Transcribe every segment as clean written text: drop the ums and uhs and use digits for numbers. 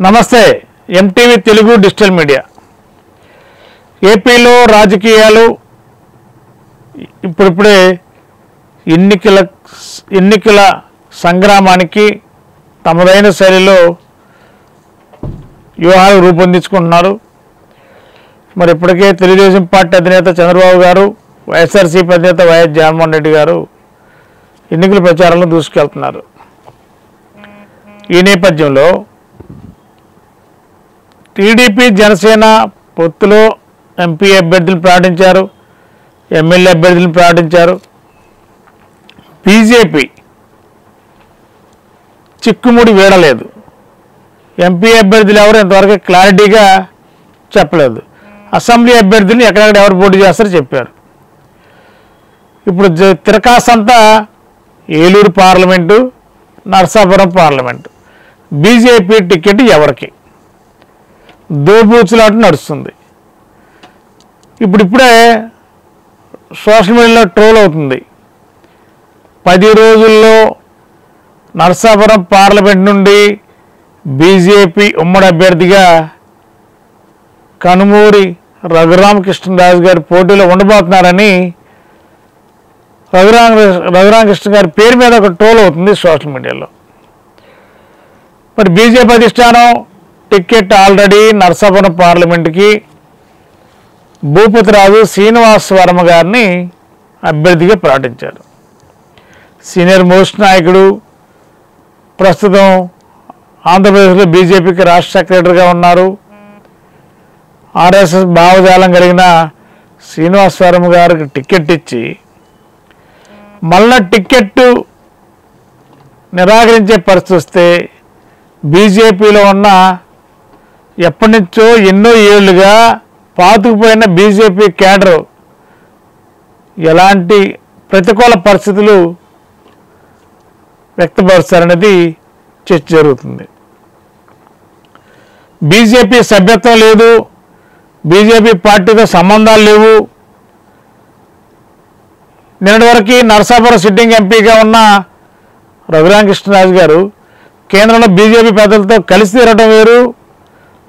నమస్తే MTV Telugu digital media. ఏపీలో రాజకీయాలు ఇప్పుడిప్పుడే ఎన్నికల సంగ్రామానికి తమదైన శైలిలో వ్యూహాలు రూపొందించుకుంటున్నారు. మరి ఇప్పటికే తెలుగుదేశం పార్టీ అధినేత చంద్రబాబు గారు, వైఎస్ఆర్సీపీ అధినేత వైఎస్ జగన్మోహన్ రెడ్డి గారు ఎన్నికల ప్రచారంలో దూసుకెళ్తున్నారు. ఈ నేపథ్యంలో టీడీపీ జనసేన పొత్తులో ఎంపీ అభ్యర్థులను ప్రకటించారు, ఎమ్మెల్యే అభ్యర్థులను ప్రకటించారు. బీజేపీ చిక్కుముడి వీడలేదు. ఎంపీ అభ్యర్థులు ఎవరు ఇంతవరకు క్లారిటీగా చెప్పలేదు. అసెంబ్లీ అభ్యర్థులను ఎక్కడెక్కడ ఎవరు పోటీ చేస్తారో చెప్పారు. ఇప్పుడు తిరకాసంతా Eluru parliament, Narasapuram parliament. BJP ticket ఎవరికి దోబూచులాట నడుస్తుంది. ఇప్పుడిప్పుడే సోషల్ మీడియాలో ట్రోల్ అవుతుంది. 10 రోజుల్లో నరసాపురం పార్లమెంట్ నుండి బీజేపీ ఉమ్మడి అభ్యర్థిగా కనుమూరి రఘురామకృష్ణరాజు గారి పోటీలో ఉండబోతున్నారని రఘురామకృష్ణ గారి పేరు మీద ఒక ట్రోల్ అవుతుంది సోషల్ మీడియాలో. మరి బీజేపీ అధిష్టానం టికెట్ ఆల్రెడీ నరసాపురం పార్లమెంటుకి భూపతిరాజు శ్రీనివాస్ వర్మ గారిని అభ్యర్థిగా ప్రకటించారు. సీనియర్ మోస్ట్ నాయకుడు, ప్రస్తుతం ఆంధ్రప్రదేశ్లో బీజేపీకి రాష్ట్ర సెక్రటరీగా ఉన్నారు. ఆర్ఎస్ఎస్ భావజాలం కలిగిన శ్రీనివాస్ వర్మ గారికి టికెట్ ఇచ్చి మళ్ళా టికెట్ నిరాకరించే పరిస్థితి వస్తే బీజేపీలో ఉన్న ఎప్పటి నుంచో ఎన్నో ఏళ్లుగా పాతుకుపోయిన బీజేపీ క్యాడర్ ఎలాంటి ప్రతికూల పరిస్థితులు వ్యక్తపరుస్తారనేది చర్చ జరుగుతుంది. బీజేపీ సభ్యత్వం లేదు, బీజేపీ పార్టీతో సంబంధాలు లేవు. నిన్నటి వరకు నరసాపురం సిట్టింగ్ ఎంపీగా ఉన్న రఘురామకృష్ణరాజు గారు కేంద్రంలో బీజేపీ పెద్దలతో కలిసి తిరగడం వేరు,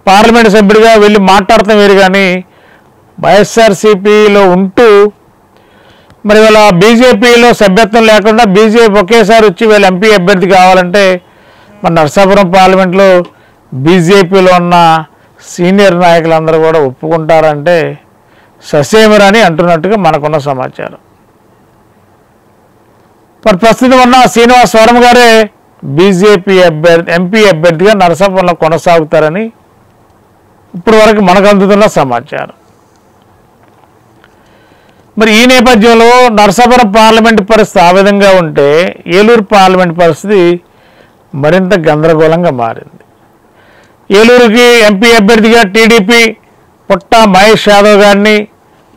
పార్లమెంట్ సభ్యుడిగా వెళ్ళి మాట్లాడటం వేరు. కానీ వైఎస్ఆర్సీపీలో ఉంటూ మరి వాళ్ళ బీజేపీలో సభ్యత్వం లేకుండా బీజేపీ ఒకేసారి వచ్చి వీళ్ళ ఎంపీ అభ్యర్థి కావాలంటే మన నరసాపురం పార్లమెంట్లో బీజేపీలో ఉన్న సీనియర్ నాయకులందరూ కూడా ఒప్పుకుంటారంటే ససేమిరని అంటున్నట్టుగా మనకున్న సమాచారం. మరి ప్రస్తుతం ఉన్న శ్రీనివాస్ వర్మ గారే బీజేపీ ఎంపీ అభ్యర్థిగా నరసాపురంలో కొనసాగుతారని ఇప్పటి వరకు మనకు అందుతున్న సమాచారం. మరి ఈ నేపథ్యంలో నరసాపురం పార్లమెంటు పరిస్థితి ఆ విధంగా ఉంటే ఏలూరు పార్లమెంటు పరిస్థితి మరింత గందరగోళంగా మారింది. ఏలూరుకి ఎంపీ అభ్యర్థిగా టీడీపీ పుట్ట మహేష్ యాదవ్ గారిని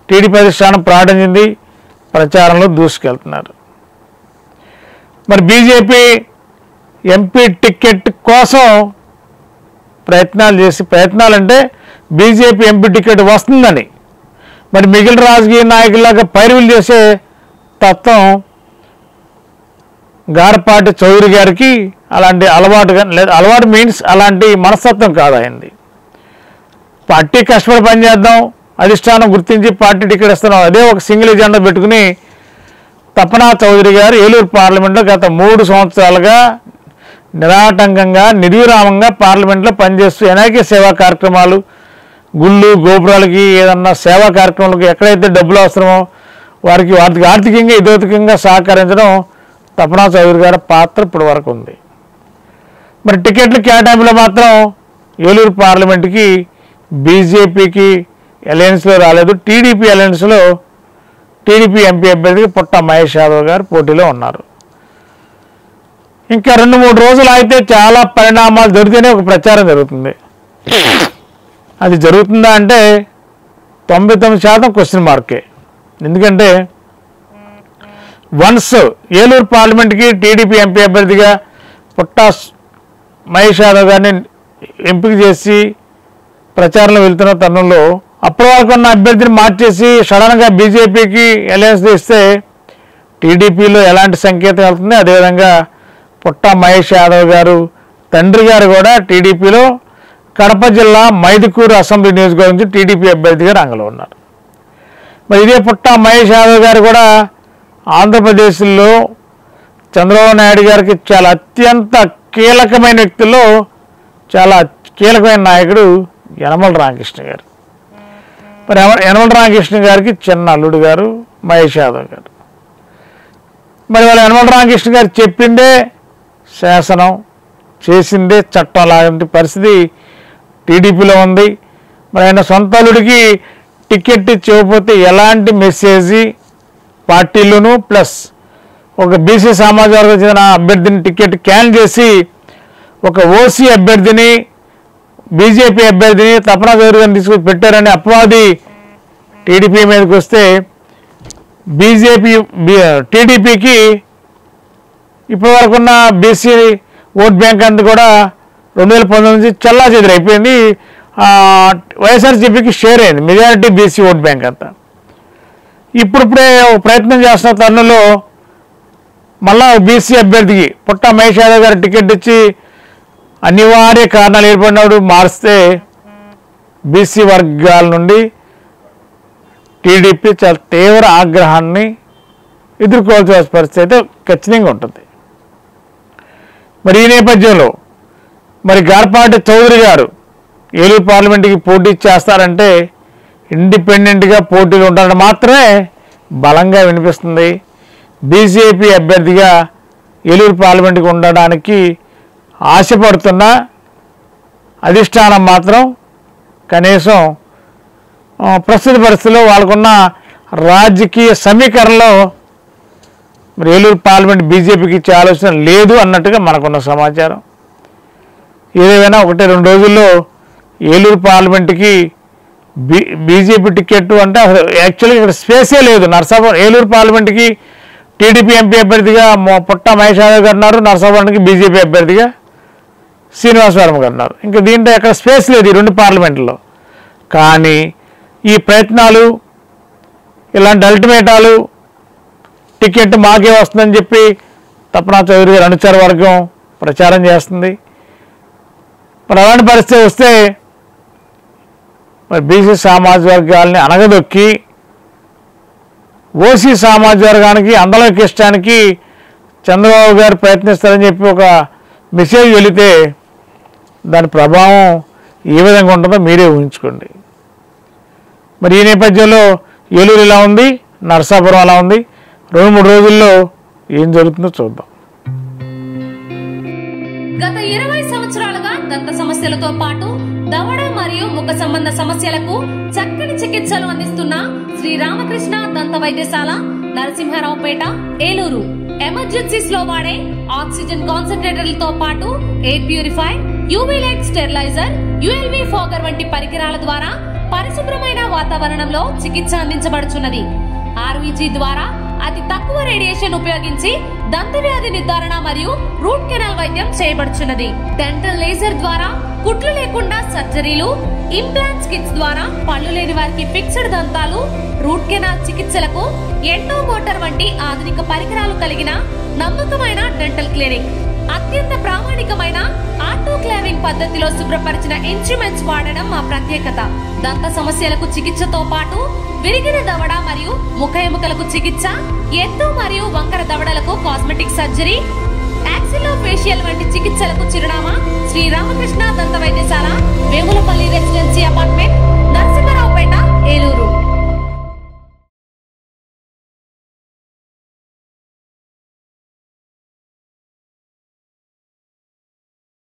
టీడీపీ అధిష్టానం ప్రకటించింది. ప్రచారంలో దూసుకెళ్తున్నారు. మరి బీజేపీ ఎంపీ టికెట్ కోసం ప్రయత్నాలంటే బీజేపీ ఎంపీ టికెట్ వస్తుందని మరి మిగిలిన రాజకీయ నాయకుల్లాగా పైరువులు చేసే తత్వం గారపాటి చౌదరి గారికి అలాంటి అలవాటు మీన్స్ అలాంటి మనస్తత్వం కాదు అయింది. పార్టీ కష్టపడి పనిచేద్దాం, అధిష్టానం గుర్తించి పార్టీ టికెట్ ఇస్తున్నాం, అదే ఒక సింగిల్ ఎజెండా పెట్టుకుని తపనా చౌదరి గారు ఏలూరు పార్లమెంట్లో గత 3 సంవత్సరాలుగా నిరాటంకంగా నిర్విరామంగా పార్లమెంట్లో పనిచేస్తూ అనేక సేవా కార్యక్రమాలు, గుళ్ళు గోపురాలకి ఏదన్నా సేవా కార్యక్రమాలకు ఎక్కడైతే డబ్బులు అవసరమో వారికి ఆర్థికంగా ఇదోతికంగా సహకరించడం తపనా చౌదరి గారి పాత్ర ఇప్పటి వరకు ఉంది. మరి టికెట్ల కేటాయింపులో మాత్రం ఏలూరు పార్లమెంటుకి బీజేపీకి అలయన్స్లో రాలేదు. టీడీపీ అలయన్స్లో టీడీపీ ఎంపీ అభ్యర్థికి పుట్ట మహేష్ యాదవ్ గారు పోటీలో ఉన్నారు. ఇంకా 2-3 రోజులు అయితే చాలా పరిణామాలు జరిగితేనే ఒక ప్రచారం జరుగుతుంది. అది జరుగుతుందా అంటే 99% క్వశ్చన్ మార్కే. ఎందుకంటే వన్స్ ఏలూరు పార్లమెంట్కి టీడీపీ ఎంపీ అభ్యర్థిగా పుట్ట మహేష్ యాదవ్ గారిని ఎంపిక చేసి ప్రచారంలో వెళ్తున్న తరుణంలో అప్పటి వరకు ఉన్న అభ్యర్థిని మార్చేసి సడన్గా బీజేపీకి అలయన్స్ ఇస్తే టీడీపీలో ఎలాంటి సంకేతం వెళ్తుంది. అదేవిధంగా పుట్ట మహేష్ యాదవ్ గారు తండ్రి గారు కూడా టీడీపీలో కడప జిల్లా మైదుకూరు అసెంబ్లీ నియోజకవర్గం నుంచి టీడీపీ అభ్యర్థిగా రంగంలో ఉన్నారు. మరి ఇదే పుట్ట మహేష్ యాదవ్ గారు కూడా ఆంధ్రప్రదేశ్లో చంద్రబాబు నాయుడు గారికి చాలా అత్యంత కీలకమైన వ్యక్తుల్లో చాలా కీలకమైన నాయకుడు యనమల రామకృష్ణ గారు. మరి యనమల రామకృష్ణ గారికి చిన్న అల్లుడు గారు మహేష్ యాదవ్ గారు. మరి వాళ్ళ యనమల రామకృష్ణ గారు చెప్పిందే శాసనం, చేసిందే చట్టం లాంటి పరిస్థితి టీడీపీలో ఉంది. మరి ఆయన సొంత అల్లుడికి టికెట్ ఇవ్వకపోతే ఎలాంటి మెసేజ్ పార్టీలోనూ ప్లస్ ఒక బీసీ సామాజిక వర్గం చెందిన అభ్యర్థిని టికెట్ క్యాన్సిల్ చేసి ఒక ఓసీ అభ్యర్థిని బీజేపీ అభ్యర్థిని తపనా చౌదరి గారిని తీసుకొని పెట్టారని అపవాది టీడీపీ మీదకి వస్తే టీడీపీకి ఇప్పటివరకున్న బీసీ ఓట్ బ్యాంక్ అంతా కూడా 2019 నుంచి చల్లా చెదిరి అయిపోయింది. వైఎస్ఆర్సీపీకి షేర్ అయింది మెజారిటీ బీసీ ఓట్ బ్యాంక్ అంతా. ఇప్పుడిప్పుడే ప్రయత్నం చేస్తున్న తరుణంలో మళ్ళా బీసీ అభ్యర్థికి పుట్ట మహేష్ యాదవ్ గారి టికెట్ ఇచ్చి అనివార్య కారణాలు ఏర్పడినప్పుడు మారిస్తే బీసీ వర్గాల నుండి టీడీపీ చాలా తీవ్ర ఆగ్రహాన్ని ఎదుర్కోవాల్సిన పరిస్థితి అయితే ఖచ్చితంగా ఉంటుంది. మరి ఈ నేపథ్యంలో మరి గార్పాటి చౌదరి గారు ఏలూరు పార్లమెంట్కి పోటీ చేస్తారంటే ఇండిపెండెంట్గా పోటీలు ఉంటారని మాత్రమే బలంగా వినిపిస్తుంది. బీజేపీ అభ్యర్థిగా ఏలూరు పార్లమెంట్కి ఉండడానికి ఆశపడుతున్న అధిష్టానం మాత్రం కనీసం ప్రస్తుత పరిస్థితుల్లో వాళ్ళకున్న రాజకీయ సమీకరణలో మరి ఏలూరు పార్లమెంట్ బీజేపీకి ఇచ్చే ఆలోచన లేదు అన్నట్టుగా మనకున్న సమాచారం. ఏదేమైనా 1-2 రోజుల్లో ఏలూరు పార్లమెంట్కి బీజేపీ టికెట్ అంటే యాక్చువల్గా ఇక్కడ స్పేసే లేదు. నర్సాపురం ఏలూరు పార్లమెంట్కి టీడీపీ ఎంపీ అభ్యర్థిగా పుట్ట మహేష్ యాదవ్ గారు ఉన్నారు, నర్సాపురానికి బీజేపీ అభ్యర్థిగా శ్రీనివాసవరం గారు ఉన్నారు. ఇంకా దీంట్లో ఎక్కడ స్పేస్ లేదు ఈ 2 పార్లమెంట్లో. కానీ ఈ ప్రయత్నాలు ఇలాంటి అల్టిమేటాలు టికెట్ మాకే వస్తుందని చెప్పి తపనా చౌదరి గారి అనుచర వర్గం ప్రచారం చేస్తుంది. మరి అలాంటి పరిస్థితి వస్తే మరి బీసీ సామాజిక వర్గాల్ని అనగదొక్కి ఓసీ సామాజిక వర్గానికి అందలోకి ఇష్టానికి చంద్రబాబు గారు ప్రయత్నిస్తారని చెప్పి ఒక మెసేజ్ వెళితే దాని ప్రభావం ఏ విధంగా ఉంటుందో మీరే ఊహించుకోండి. మరి ఈ నేపథ్యంలో ఏలూరు ఇలా ఉంది, నరసాపురం అలా ఉంది. 2-3 రోజుల్లో ఏం జరుగుతుందో చూద్దాం. గత 20 సంవత్సరాలుగా దంత సమస్యలతో పాటు దవడ మరియు ముఖ సంబంధ సమస్యలకు చక్కని చికిత్సలు అందిస్తున్న శ్రీ రామకృష్ణ దంత వైద్యశాల, నరసింహారావుపేట, ఏలూరు. ఎమర్జెన్సీస్ లో వాడే ఆక్సిజన్ కాన్సంట్రేటర్లతో పాటు air purifier, UV light steriliser, ULV fogger వంటి పరికరాల ద్వారా పరిశుభ్రమైన వాతావరణంలో చికిత్స అందించబడుచున్నది. ఆర్వీజీ ద్వారా అతి తక్కువ రేడియేషన్ ఉపయోగించి దంత వ్యాధి నిర్ధారణ మరియు రూట్ కెనాల్ వైద్యం చేయబడుచున్నది. డెంటల్ లేజర్ ద్వారా కుట్లు లేకుండా సర్జరీలు, ఇంప్లాంట్స్ కిట్స్ ద్వారా పళ్ళు లేని వారికి ఫిక్స్డ్ దంతాలు, రూట్ కెనాల్ చికిత్సలకు ఎండో మోటార్ వంటి ఆధునిక పరికరాలు కలిగిన నమ్మకమైన డెంటల్ క్లినిక్. అత్యంత ప్రామాణికమైన ఆటోక్లావింగ్ పద్ధతిలో శుభ్రపరిచిన ఇన్స్ట్రుమెంట్స్ వాడడం మా ప్రత్యేకత. దంత సమస్యలకు చికిత్సతో పాటు విరిగిన దవడ మరియు ముఖ ఎముకలకు చికిత్స, ఎత్తు మరియు వంకర దవడలకు కాస్మెటిక్ సర్జరీ, యాక్సిలోఫేషియల్ వంటి చికిత్సలకు చిరునామా శ్రీ రామకృష్ణ దంత వైద్యశాల, వేములపల్లి రెసిడెన్సీ అపార్ట్మెంట్,